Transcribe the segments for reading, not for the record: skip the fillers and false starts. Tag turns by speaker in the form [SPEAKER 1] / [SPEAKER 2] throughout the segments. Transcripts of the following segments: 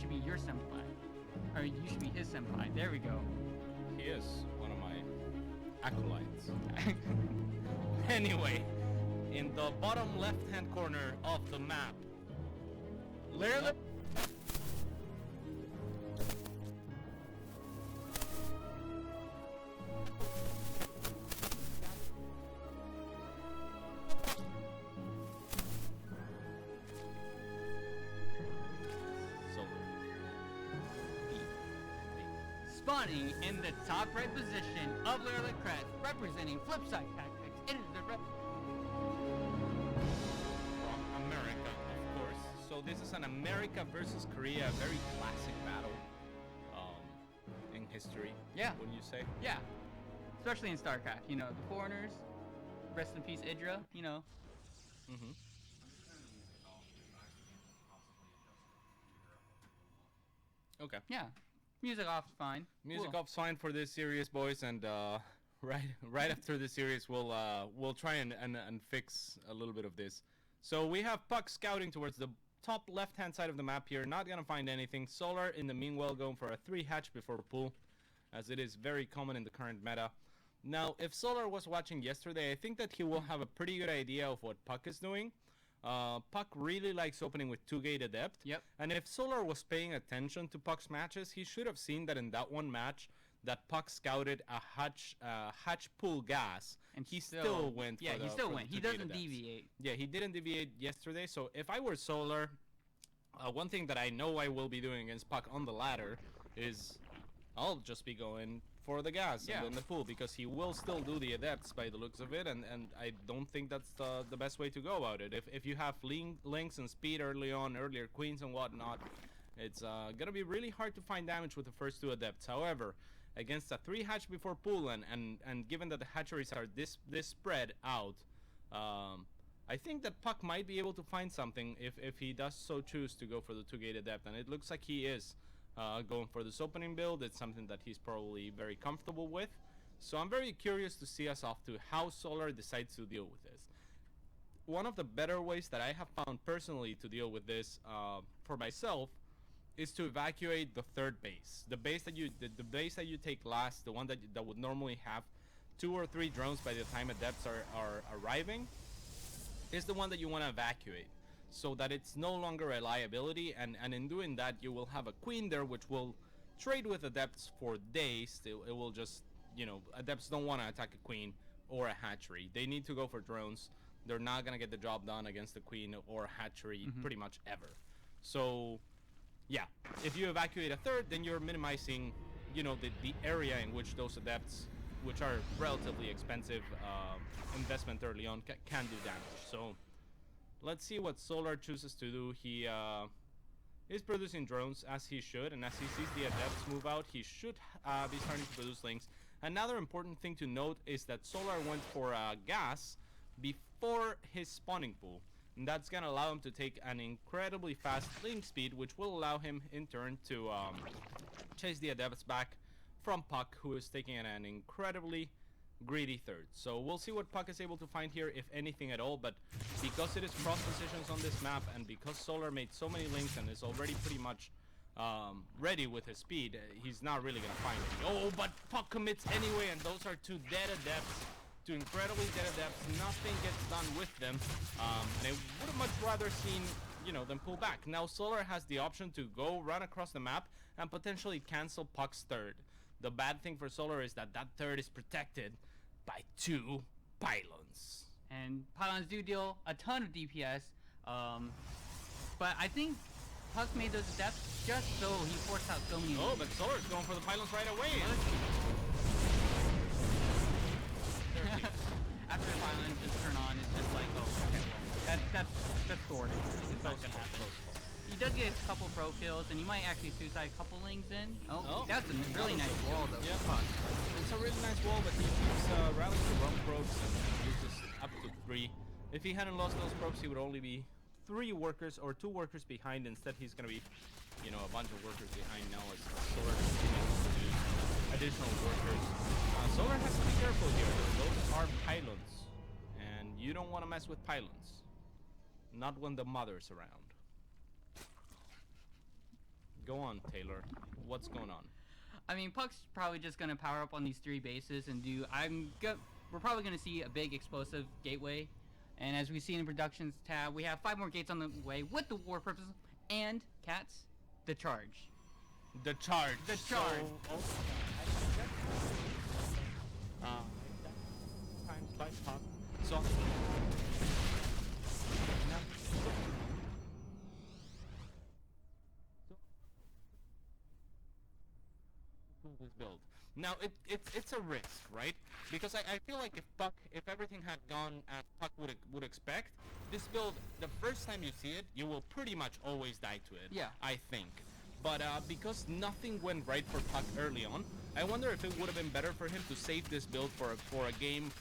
[SPEAKER 1] should be your senpai. Or you should be his senpai. There we go.
[SPEAKER 2] He is one of my acolytes. Anyway, in the bottom left-hand corner of the map, literally.
[SPEAKER 1] Spawning in the top right position of Literally Crest, representing Flipside Tactics. It is the
[SPEAKER 2] from America, of course. So this is an America versus Korea, very classic battle in history.
[SPEAKER 1] Yeah.
[SPEAKER 2] Wouldn't you say?
[SPEAKER 1] Yeah. Especially in StarCraft, you know, the foreigners. Rest in peace, Idra, you know.
[SPEAKER 2] Mm-hmm. Okay.
[SPEAKER 1] Yeah. Music off's fine.
[SPEAKER 2] Music
[SPEAKER 1] Cool.
[SPEAKER 2] off's fine for this series, boys, and right after this series, we'll try and fix a little bit of this. So we have puCK scouting towards the top left-hand side of the map here, not gonna find anything. Solar, in the meanwhile, going for a 3 hatch before pool, as it is very common in the current meta. Now, if Solar was watching yesterday, I think that he will have a pretty good idea of what puCK is doing. puCK really likes opening with 2-gate Adept.
[SPEAKER 1] Yep.
[SPEAKER 2] And if Solar was paying attention to puCK's matches, he should have seen that in that one match that puCK scouted a hatch pool gas,
[SPEAKER 1] And
[SPEAKER 2] he still went for
[SPEAKER 1] Yeah,
[SPEAKER 2] the,
[SPEAKER 1] he still
[SPEAKER 2] for
[SPEAKER 1] went.
[SPEAKER 2] the
[SPEAKER 1] He
[SPEAKER 2] 2-gate
[SPEAKER 1] doesn't
[SPEAKER 2] Adepts.
[SPEAKER 1] deviate.
[SPEAKER 2] Yeah, he didn't deviate yesterday. So if I were Solar, one thing that I know I will be doing against puCK on the ladder is I'll just be going for the gas
[SPEAKER 1] Yeah.
[SPEAKER 2] and then the pool, because he will still do the Adepts by the looks of it, and I don't think that's the best way to go about it. If you have links and speed early on, earlier queens and whatnot, it's gonna be really hard to find damage with the first 2 Adepts. However, against a 3 hatch before pool, and given that the hatcheries are this spread out, I think that puCK might be able to find something if he does so choose to go for the 2-gate Adept, and it looks like he is going for this opening build. It's something that he's probably very comfortable with. So I'm very curious to see us off to how Solar decides to deal with this. One of the better ways that I have found personally to deal with this for myself is to evacuate the third base. The base that the base that you take last, the one that would normally have 2 or 3 drones by the time Adepts are arriving, is the one that you want to evacuate, so that it's no longer a liability, and in doing that you will have a queen there which will trade with Adepts for days. It will just, you know, Adepts don't want to attack a queen or a hatchery. They need to go for drones. They're not gonna get the job done against a queen or a hatchery pretty much ever. So yeah, if you evacuate a third, then you're minimizing, you know, the area in which those Adepts, which are relatively expensive investment early on, can do damage. So let's see what Solar chooses to do. He is producing drones, as he should, and as he sees the Adepts move out, he should be starting to produce links. Another important thing to note is that Solar went for gas before his spawning pool, and that's gonna allow him to take an incredibly fast link speed, which will allow him in turn to chase the Adepts back from puCK, who is taking an incredibly greedy third. So we'll see what puCK is able to find here, if anything at all, but because it is cross positions on this map, and because Solar made so many links and is already pretty much ready with his speed, he's not really gonna find any. Oh, but puCK commits anyway, and those are 2 dead Adepts, 2 incredibly dead Adepts. Nothing gets done with them, and I would have much rather seen, you know, them pull back. Now Solar has the option to go run across the map and potentially cancel puCK's third. The bad thing for Solar is that that third is protected by 2 pylons.
[SPEAKER 1] And pylons do deal a ton of DPS, but I think puCK made those Adepts just so he forced out so many.
[SPEAKER 2] Oh, but Solar's going for the pylons right away.
[SPEAKER 1] After the pylons just turn on, it's just like, oh, okay, well, that's sorted. It's not gonna happen. He does get a couple pro kills, and he might actually suicide a couple links in. Oh, that's a really nice wall, though.
[SPEAKER 2] Yeah, it's a really nice wall, but he keeps rallying the wrong probes and uses up to 3. If he hadn't lost those probes, he would only be 3 workers or 2 workers behind. Instead, he's gonna be, you know, a bunch of workers behind now as Solar continues to produce additional workers. Solar has to be careful here, though. Those are pylons, and you don't want to mess with pylons. Not when the mother's around. Go on, Taylor. What's going on?
[SPEAKER 1] I mean, puCK's probably just gonna power up on these 3 bases and do. We're probably gonna see a big explosive gateway, and as we see in the productions tab, we have 5 more gates on the way with the war purpose and cats, the charge.
[SPEAKER 2] The charge.
[SPEAKER 1] The charge.
[SPEAKER 2] Times by puCK. So. This build. Now it's a risk, right? Because I feel like if everything had gone as puCK would expect, this build, the first time you see it, you will pretty much always die to it.
[SPEAKER 1] Yeah.
[SPEAKER 2] I think. But because nothing went right for puCK early on, I wonder if it would have been better for him to save this build for a game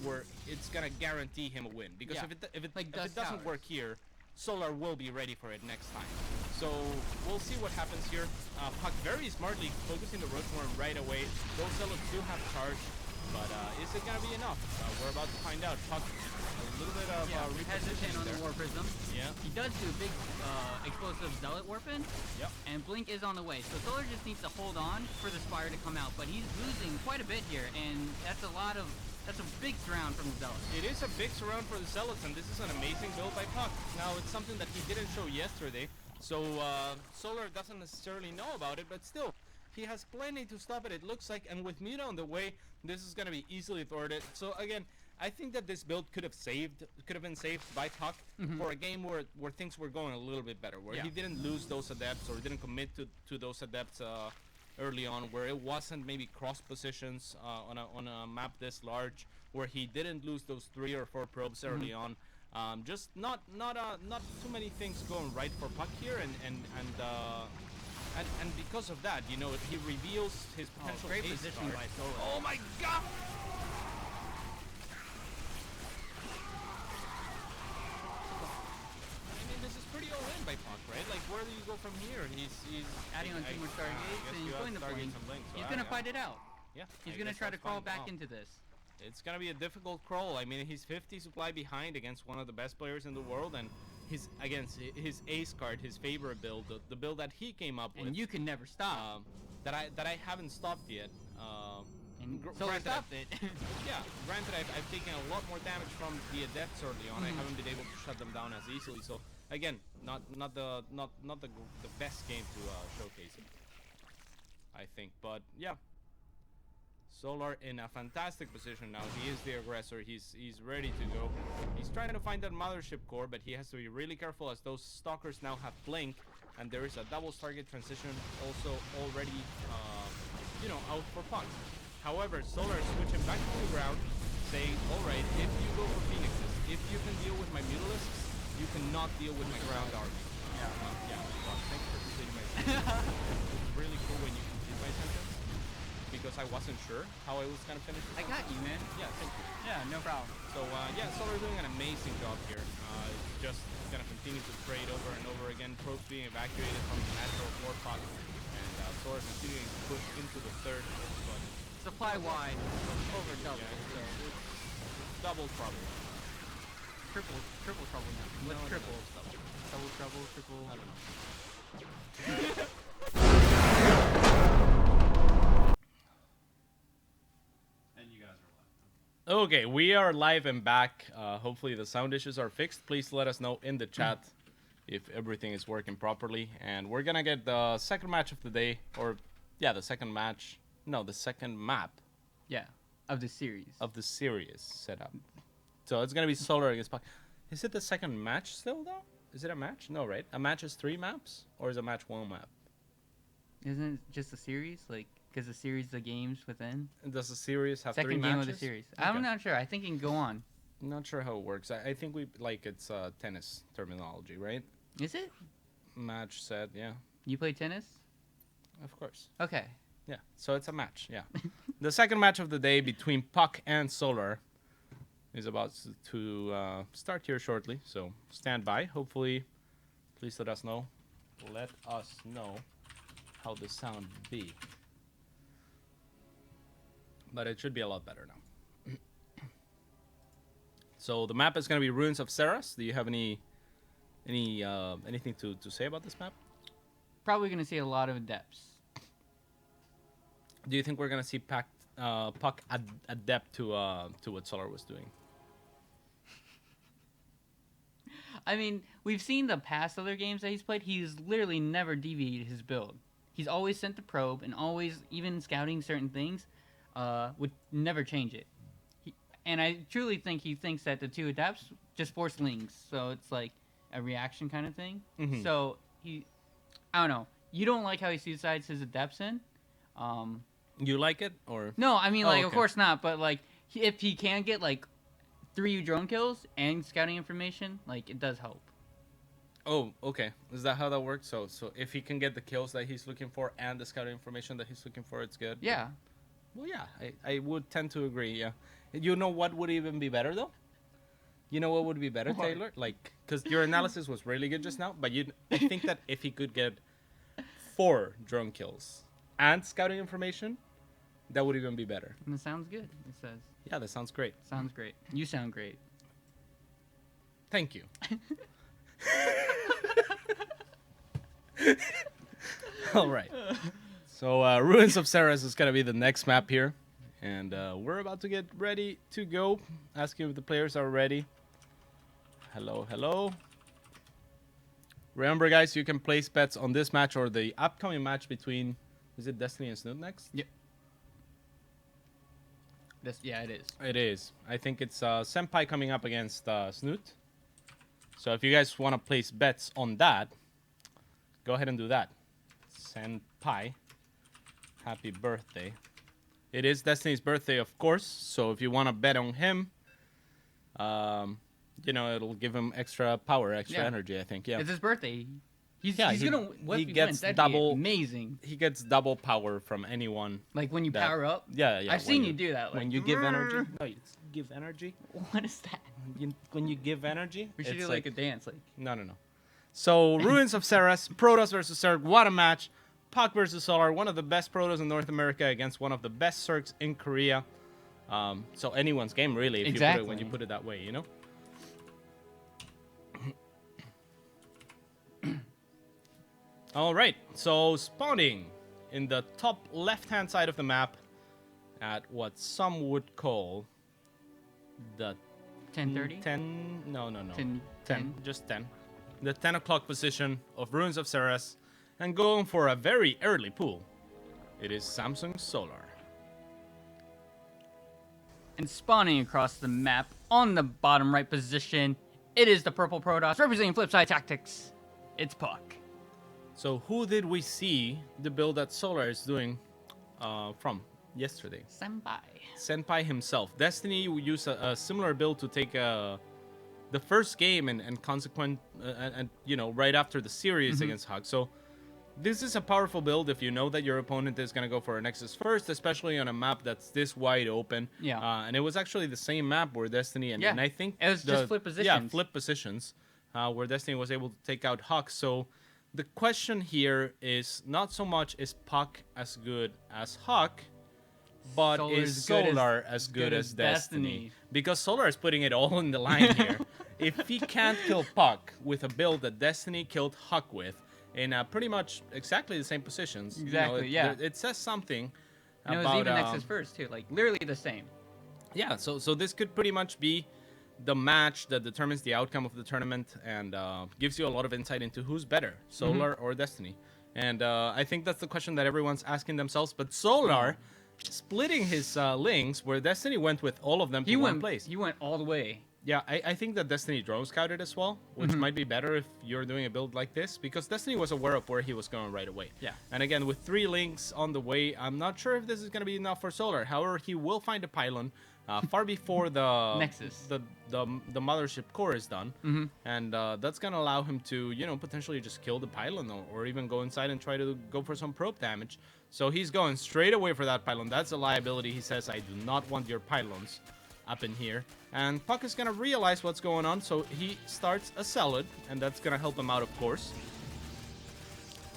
[SPEAKER 2] where it's gonna guarantee him a win. Because if it doesn't work here, Solar will be ready for it next time. So we'll see what happens here. puCK very smartly focusing the Rushmore right away. Those Zealots do have charge, but is it gonna be enough? We're about to find out. puCK a little bit of
[SPEAKER 1] hesitant on the War Prism.
[SPEAKER 2] Yeah.
[SPEAKER 1] He does do a big explosive Zealot Warpin.
[SPEAKER 2] Yep.
[SPEAKER 1] And Blink is on the way. So Solar just needs to hold on for the Spire to come out. But he's losing quite a bit here, and that's a big surround from the Zealots.
[SPEAKER 2] It is a big surround for the Zealots, and this is an amazing build by puCK. Now, it's something that he didn't show yesterday, so Solar doesn't necessarily know about it, but still, he has plenty to stop it, it looks like, and with Muta on the way, this is going to be easily thwarted. So again, I think that this build could have been saved by puCK for a game where things were going a little bit better, where he didn't lose those adepts or didn't commit to those adepts early on, where it wasn't maybe cross positions on a map this large, where he didn't lose those 3 or 4 probes early on. Just not too many things going right for puCK here, and because of that, you know, he reveals his potential
[SPEAKER 1] great
[SPEAKER 2] ace
[SPEAKER 1] positioning
[SPEAKER 2] card.
[SPEAKER 1] by Solar.
[SPEAKER 2] Oh my god! This is pretty all-in by puCK, right? Like, where do you go from here? He's
[SPEAKER 1] adding on 2 more Stargates and he's going the Blink. He's gonna fight it out.
[SPEAKER 2] Yeah.
[SPEAKER 1] He's gonna try to crawl back into this.
[SPEAKER 2] It's gonna be a difficult crawl. I mean, he's 50 supply behind against one of the best players in the world, and his ace card, his favorite build, the build that he came up with.
[SPEAKER 1] And you can never stop.
[SPEAKER 2] That I haven't stopped yet.
[SPEAKER 1] And Solar stopped it.
[SPEAKER 2] Yeah, granted, I've taken a lot more damage from the adepts early on. I haven't been able to shut them down as easily. So again, not the best game to showcase it, I think. But yeah, Solar in a fantastic position now. He is the aggressor. He's ready to go. He's trying to find that mothership core, but he has to be really careful as those stalkers now have blink, and there is a double target transition also already, out for puCK. However, Solar is switching back to the ground, saying, "Alright, if you go for Phoenixes, if you can deal with my Mutalisks, you cannot deal with my ground army." Well, thanks for completing my sentence. It's really cool when you complete my sentence, because I wasn't sure how I was gonna finish.
[SPEAKER 1] I got you, man.
[SPEAKER 2] Yeah, thank you.
[SPEAKER 1] Yeah, no problem.
[SPEAKER 2] So Solar doing an amazing job here. Just gonna continue to trade over and over again. Probes being evacuated from the natural war puCK, and Solar continuing to push into the third. But
[SPEAKER 1] Supply wide, over double.
[SPEAKER 2] so it's double trouble.
[SPEAKER 1] Triple trouble now. What's triple? Double trouble, triple.
[SPEAKER 2] I don't know.
[SPEAKER 3] And you guys are live.
[SPEAKER 2] Okay, we are live and back. Hopefully the sound issues are fixed. Please let us know in the chat if everything is working properly. And we're gonna get the second match of the day, the second match. No, the second map
[SPEAKER 1] Yeah, of the series.
[SPEAKER 2] of the series setup. So it's gonna be Solar against puCK. Is it the second match still though? Is it a match? No, right? A match is 3 maps, or is a match 1 map?
[SPEAKER 1] Isn't it just a series? Like, because the series, the games within?
[SPEAKER 2] And does the series have 3
[SPEAKER 1] Second
[SPEAKER 2] matches?
[SPEAKER 1] game of the series.
[SPEAKER 2] Okay.
[SPEAKER 1] I'm not sure. I think it can go on.
[SPEAKER 2] Not sure how it works. I think it's tennis terminology, right?
[SPEAKER 1] Is it?
[SPEAKER 2] Match set, yeah.
[SPEAKER 1] You play tennis?
[SPEAKER 2] Of course.
[SPEAKER 1] Okay.
[SPEAKER 2] Yeah, so it's a match, yeah. The second match of the day between puCK and Solar is about to start here shortly, so stand by. Hopefully, please let us know. Let us know how the sound be. But it should be a lot better now. So the map is going to be Ruins of Ceres. Do you have anything to say about this map?
[SPEAKER 1] probably going to see a lot of adepts.
[SPEAKER 2] Do you think we're gonna see puCK adapt to what Solar was doing?
[SPEAKER 1] I mean, we've seen the past other games that he's played. He's literally never deviated his build. He's always sent the probe, and always, even scouting certain things, would never change it. And I truly think he thinks that the 2 adapts just force links, so it's like a reaction kind of thing.
[SPEAKER 2] Mhm.
[SPEAKER 1] So I don't know. You don't like how he suicides his adepts in?
[SPEAKER 2] You like it or?
[SPEAKER 1] No, I mean,
[SPEAKER 2] Oh,
[SPEAKER 1] like,
[SPEAKER 2] okay.
[SPEAKER 1] of course not. But like, if he can get like 3 drone kills and scouting information, like, it does help.
[SPEAKER 2] Oh, okay. Is that how that works? So if he can get the kills that he's looking for and the scouting information that he's looking for, it's good.
[SPEAKER 1] Yeah.
[SPEAKER 2] Well, yeah, I would tend to agree. Yeah. You know what would even be better though? You know what would be better,
[SPEAKER 1] What?
[SPEAKER 2] Taylor? Like, because your analysis was really good just now, but I think that if he could get 4 drone kills and scouting information, that would even be better.
[SPEAKER 1] And it sounds good. It says.
[SPEAKER 2] Yeah, that sounds great.
[SPEAKER 1] Sounds great. You sound great.
[SPEAKER 2] Thank you. All right. So Ruins of Ceres is gonna be the next map here, and we're about to get ready to go. Asking if the players are ready. Hello, hello. Remember, guys, you can place bets on this match or the upcoming match between. Is it Destiny and Snoot next?
[SPEAKER 1] Yep. Yeah, it is.
[SPEAKER 2] It is. I think it's Senpai coming up against Snoot. So if you guys want to place bets on that, go ahead and do that. Senpai, happy birthday. It is Destiny's birthday, of course. So if you want to bet on him, you know, it'll give him extra power, extra energy, I think. Yeah.
[SPEAKER 1] It's his birthday. He's
[SPEAKER 2] he
[SPEAKER 1] gonna. What
[SPEAKER 2] he
[SPEAKER 1] if he
[SPEAKER 2] gets
[SPEAKER 1] wins? That'd
[SPEAKER 2] double.
[SPEAKER 1] be amazing.
[SPEAKER 2] He gets double power from anyone.
[SPEAKER 1] Like when you
[SPEAKER 2] that-
[SPEAKER 1] power up.
[SPEAKER 2] Yeah, yeah.
[SPEAKER 1] I've seen you do that. Like,
[SPEAKER 2] When you give energy. No, you give energy.
[SPEAKER 1] What is that?
[SPEAKER 2] When you give energy.
[SPEAKER 1] We should
[SPEAKER 2] it's
[SPEAKER 1] do like a dance. Like.
[SPEAKER 2] No. So, Ruins of Ceres, Protoss versus Zerg, what a match. puCK versus Solar, one of the best Protoss in North America against one of the best Zergs in Korea. So anyone's game, really, if
[SPEAKER 1] Exactly.
[SPEAKER 2] when you put it that way, you know? All right, so spawning in the top left-hand side of the map at what some would call the
[SPEAKER 1] 10:30.
[SPEAKER 2] 10, no.
[SPEAKER 1] 10.
[SPEAKER 2] Just 10. The 10 o'clock position of Ruins of Ceres, and going for a very early pool. It is Samsung Solar.
[SPEAKER 1] And spawning across the map on the bottom right position, it is the purple Protoss representing Flipside Tactics. It's puCK.
[SPEAKER 2] So who did we see the build that Solar is doing from yesterday? Senpai himself. Destiny will use a similar build to take the first game and consequent and you know, right after the series against Hug. So this is a powerful build if you know that your opponent is going to go for a Nexus first, especially on a map that's this wide open.
[SPEAKER 1] Yeah.
[SPEAKER 2] And it was actually the same map where Destiny and I think
[SPEAKER 1] it was just flip positions.
[SPEAKER 2] Yeah, flip positions where Destiny was able to take out Hug. So the question here is not so much is puCK as good as Hug, but is Solar as good as Destiny? Because Solar is putting it all on the line here. If he can't kill puCK with a build that Destiny killed Hug with, in pretty much exactly the same positions.
[SPEAKER 1] Exactly,
[SPEAKER 2] you know,
[SPEAKER 1] yeah.
[SPEAKER 2] It says something
[SPEAKER 1] And
[SPEAKER 2] about...
[SPEAKER 1] it was even Nexus first, too. Like, literally the same.
[SPEAKER 2] Yeah, so this could pretty much be the match that determines the outcome of the tournament and gives you a lot of insight into who's better, Solar or Destiny. And I think that's the question that everyone's asking themselves. But Solar splitting his links, where Destiny went with all of them to one place.
[SPEAKER 1] He went all the way.
[SPEAKER 2] Yeah, I think that Destiny drone scouted as well, which might be better if you're doing a build like this, because Destiny was aware of where he was going right away.
[SPEAKER 1] Yeah.
[SPEAKER 2] And again, with 3 links on the way, I'm not sure if this is going to be enough for Solar. However, he will find a pylon far before the
[SPEAKER 1] Nexus.
[SPEAKER 2] the mothership core is done, and that's going to allow him to, you know, potentially just kill the pylon or even go inside and try to go for some probe damage. So he's going straight away for that pylon. That's a liability. He says, I do not want your pylons up in here. And puCK is going to realize what's going on, so he starts a Zealot, and that's going to help him out, of course.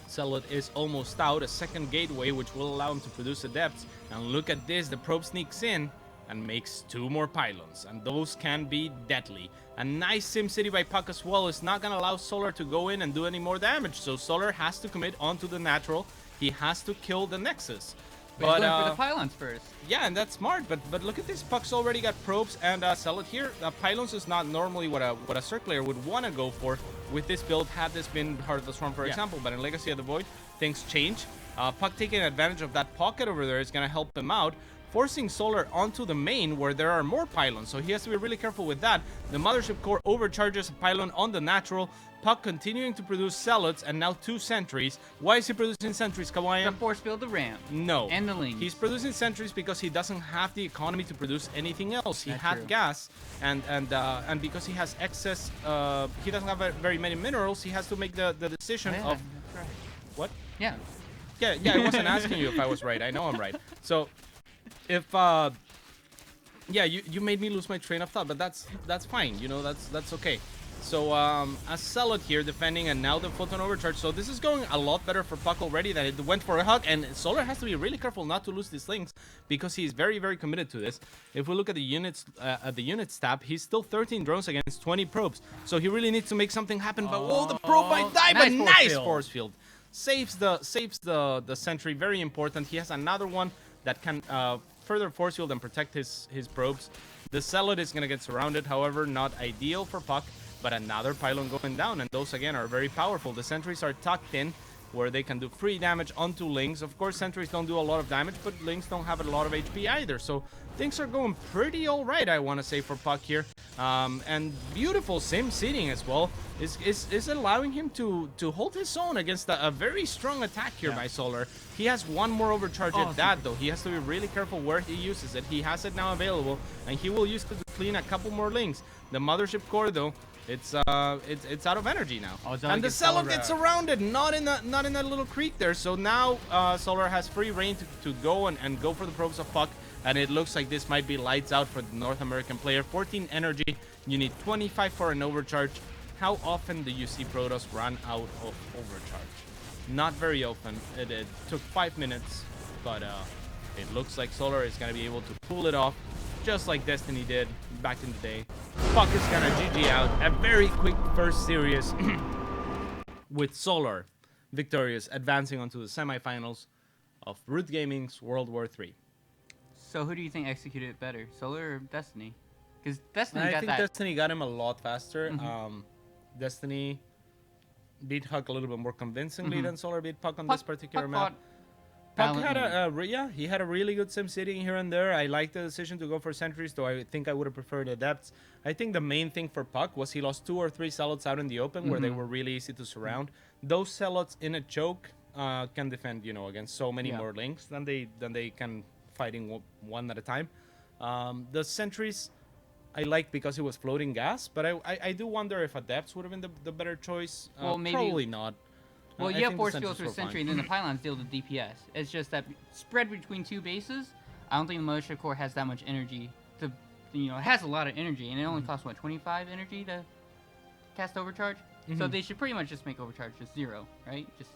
[SPEAKER 2] Zealot is almost out, a second gateway, which will allow him to produce Adepts. And look at this, the probe sneaks in, and makes 2 more pylons, and those can be deadly. A nice SimCity by puCK as well is not gonna allow Solar to go in and do any more damage, so Solar has to commit onto the natural. He has to kill the Nexus.
[SPEAKER 1] But he's going for the pylons first.
[SPEAKER 2] Yeah, and that's smart, but look at this. puCK's already got probes and Zealot here. Pylons is not normally what a Circulator would want to go for with this build, had this been Heart of the Storm, for example. But in Legacy of the Void, things change. puCK taking advantage of that pocket over there is going to help him out, forcing Solar onto the main where there are more pylons, so he has to be really careful with that. The Mothership Core overcharges a pylon on the natural. puCK continuing to produce Zealots and now 2 Sentries. Why is he producing Sentries, Kawaii?
[SPEAKER 1] The force field, the ramp.
[SPEAKER 2] No.
[SPEAKER 1] And the Lings.
[SPEAKER 2] He's producing Sentries because he doesn't have the economy to produce anything else. He
[SPEAKER 1] That's
[SPEAKER 2] had
[SPEAKER 1] true.
[SPEAKER 2] gas, and because he has excess, he doesn't have very many minerals. He has to make the decision
[SPEAKER 1] Yeah,
[SPEAKER 2] of
[SPEAKER 1] that's right.
[SPEAKER 2] what?
[SPEAKER 1] Yeah.
[SPEAKER 2] Yeah, I wasn't asking you if I was right. I know I'm right. So, if yeah, you made me lose my train of thought, but that's fine. You know, that's okay. So, a Zealot here defending, and now the Photon Overcharge. So this is going a lot better for puCK already than it went for a hug, and Solar has to be really careful not to lose these links because he's very, very committed to this. If we look at the units tab, he's still 13 drones against 20 probes. So he really needs to make something happen. But oh, the probe might die, but nice force field. Saves the sentry, very important. He has another one that can further force field and protect his probes. The Zealot is gonna get surrounded, however, not ideal for puCK. But another pylon going down, and those again are very powerful. The sentries are tucked in where they can do free damage onto Lings. Of course, sentries don't do a lot of damage, but Lings don't have a lot of HP either. So things are going pretty all right, I want to say, for puCK here. And beautiful sim seating as well is allowing him to hold his own against a very strong attack here by Solar. He has 1 more overcharge at that, though. He has to be really careful where he uses it. He has it now available, and he will use it to clean a couple more Lings. The Mothership Core, though, it's out of energy now, and the Zealot gets surrounded, not in that little creek there. So now Solar has free reign to go and go for the probes of puCK, and it looks like this might be lights out for the North American player. 14 energy, you need 25 for an overcharge. How often do you see Protoss run out of overcharge? Not very often. It took 5 minutes, but it looks like Solar is gonna be able to pull it off, just like Destiny did back in the day. puCK is gonna GG out a very quick first series with Solar victorious, advancing onto the semifinals of Root Gaming's World War III.
[SPEAKER 1] So who do you think executed it better, Solar or Destiny? Because Destiny
[SPEAKER 2] I
[SPEAKER 1] got
[SPEAKER 2] think
[SPEAKER 1] that.
[SPEAKER 2] Destiny got him a lot faster. Destiny beat puCK a little bit more convincingly than Solar beat puCK on this particular map. puCK had he had a really good sim sitting here and there. I like the decision to go for sentries, though I think I would have preferred adepts. I think the main thing for puCK was he lost 2 or 3 Zealots out in the open where they were really easy to surround. Those Zealots in a choke can defend, you know, against so many more links than they can fighting one at a time. The sentries I liked because it was floating gas, but I do wonder if adepts would have been the better choice.
[SPEAKER 1] Well, maybe
[SPEAKER 2] probably not.
[SPEAKER 1] Well,
[SPEAKER 2] I
[SPEAKER 1] you have
[SPEAKER 2] think
[SPEAKER 1] force
[SPEAKER 2] the
[SPEAKER 1] fields
[SPEAKER 2] sentries
[SPEAKER 1] for
[SPEAKER 2] were
[SPEAKER 1] Sentry,
[SPEAKER 2] fine.
[SPEAKER 1] and then the pylons deal with DPS. It's just that spread between 2 bases, I don't think the Militia Core has that much energy to, you know, it has a lot of energy, and it only costs, what, 25 energy to cast Overcharge? So they should pretty much just make Overcharge just 0, right? Just